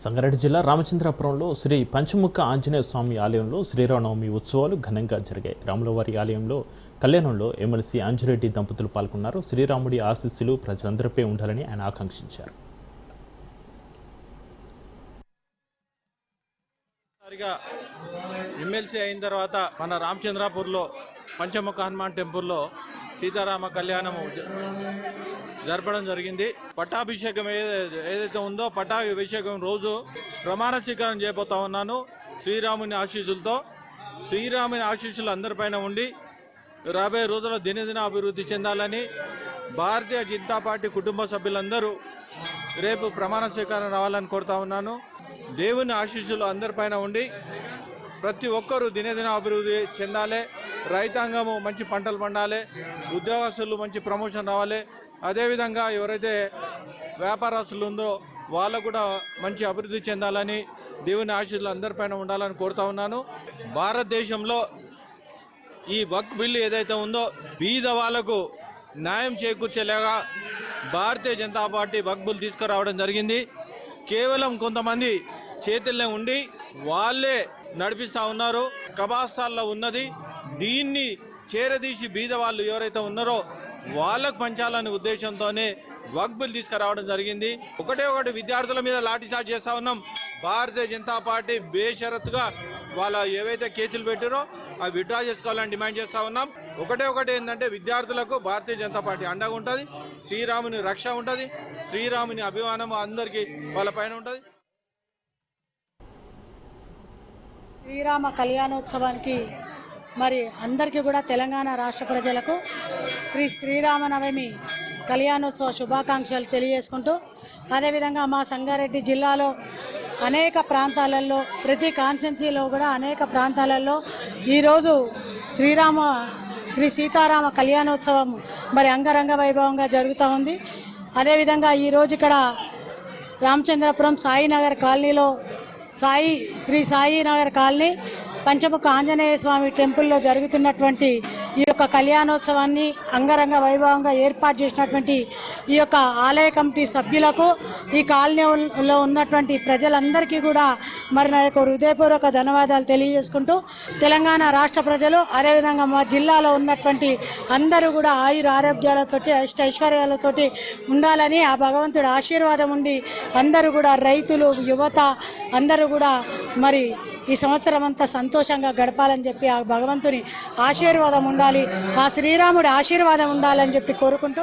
సంగారెడ్డి జిల్లా రామచంద్రాపురంలో శ్రీ పంచముఖ ఆంజనేయ స్వామి ఆలయంలో శ్రీరామనవమి ఉత్సవాలు ఘనంగా జరిగాయి. రాములవారి ఆలయంలో కళ్యాణంలో ఎమ్మెల్సీ అంజిరెడ్డి దంపతులు పాల్గొన్నారు. శ్రీరాముడి ఆశీస్సులు ప్రజలందరిపై ఉండాలని ఆయన ఆకాంక్షించారు. ఎమ్మెల్సీ అయిన తర్వాత మన రామచంద్రాపూర్లో పంచముఖ హనుమాన్ టెంపుల్లో సీతారామ కళ్యాణము జరపడం జరిగింది. పట్టాభిషేకం ఏదైతే ఉందో పట్టాభిషేకం రోజు ప్రమాణ స్వీకారం చేయబోతా ఉన్నాను. శ్రీరాముని ఆశీస్సులతో, శ్రీరాముని ఆశీస్సులు అందరిపైన ఉండి రాబోయే రోజుల్లో దినదిన అభివృద్ధి చెందాలని భారతీయ జనతా పార్టీ కుటుంబ సభ్యులందరూ రేపు ప్రమాణ స్వీకారం రావాలని కోరుతా ఉన్నాను. దేవుని ఆశీస్సులు అందరిపైన ఉండి ప్రతి ఒక్కరూ దినదిన అభివృద్ధి చెందాలి. రైతాంగము మంచి పంటలు పండాలి, ఉద్యోగస్తులు మంచి ప్రమోషన్ రావాలి. అదేవిధంగా ఎవరైతే వ్యాపారస్తులు ఉందో వాళ్ళకు కూడా మంచి అభివృద్ధి చెందాలని దేవుని ఆశీస్సులు అందరిపైన ఉండాలని కోరుతా ఉన్నాను. భారతదేశంలో ఈ వక్ఫ్ బిల్లు ఏదైతే ఉందో బీద వాళ్ళకు న్యాయం చేకూర్చేలాగా భారతీయ జనతా పార్టీ వక్ఫ్ బిల్లు తీసుకురావడం జరిగింది. కేవలం కొంతమంది చేతుల్లో ఉండి వాళ్ళే నడిపిస్తూ ఉన్నారు. కబాస్తాల్లో ఉన్నది దీన్ని చేరదీసి బీద వాళ్ళు ఎవరైతే ఉన్నారో వాళ్ళకు పంచాలనే ఉద్దేశంతోనే వక్ఫ్ బిల్ తీసుకురావడం జరిగింది. ఒకటి విద్యార్థుల మీద లాఠీచార్జ్ చేస్తూ ఉన్నాం. భారతీయ జనతా పార్టీ బేషరతుగా వాళ్ళ ఏవైతే కేసులు పెట్టారో అవి విత్డ్రా చేసుకోవాలని డిమాండ్ చేస్తూ ఉన్నాం. ఒకటి ఏంటంటే విద్యార్థులకు భారతీయ జనతా పార్టీ అండగా ఉంటుంది. శ్రీరాముని రక్ష ఉంటుంది. శ్రీరాముని అభిమానం అందరికీ వాళ్ళ పైన ఉంటుంది. శ్రీరామ కళ్యాణోత్సవానికి మరి అందరికీ కూడా తెలంగాణ రాష్ట్ర ప్రజలకు శ్రీరామనవమి కళ్యాణోత్సవ శుభాకాంక్షలు తెలియజేసుకుంటూ, అదేవిధంగా మా సంగారెడ్డి జిల్లాలో అనేక ప్రాంతాలలో ప్రతి కాన్స్టిట్యున్సీలో కూడా అనేక ప్రాంతాలలో ఈరోజు శ్రీ సీతారామ కళ్యాణోత్సవం మరి అంగరంగ వైభవంగా జరుగుతూ ఉంది. అదేవిధంగా ఈరోజు ఇక్కడ రామచంద్రపురం సాయినగర్ కాలనీలో శ్రీ సాయినగర్ కాలనీ పంచముఖ ఆంజనేయ స్వామి టెంపుల్లో జరుగుతున్నటువంటి ఈ యొక్క కళ్యాణోత్సవాన్ని అంగరంగ వైభవంగా ఏర్పాటు చేసినటువంటి ఈ యొక్క ఆలయ కమిటీ సభ్యులకు, ఈ కాలనీలో ఉన్నటువంటి ప్రజలందరికీ కూడా మరి నా యొక్క హృదయపూర్వక ధన్యవాదాలు తెలియజేసుకుంటూ, తెలంగాణ రాష్ట్ర ప్రజలు అదేవిధంగా మా జిల్లాలో ఉన్నటువంటి అందరూ కూడా ఆయుర ఆరోగ్యాలతోటి ఐశ్వర్యాలతోటి ఉండాలని ఆ భగవంతుడి ఆశీర్వాదం ఉండి అందరూ కూడా రైతులు, యువత అందరూ కూడా మరి ఈ సంవత్సరం అంతా సంతోషంగా గడపాలని చెప్పి ఆ భగవంతుని ఆశీర్వాదం ఉండాలి, ఆ శ్రీరాముడి ఆశీర్వాదం ఉండాలని చెప్పి కోరుకుంటూ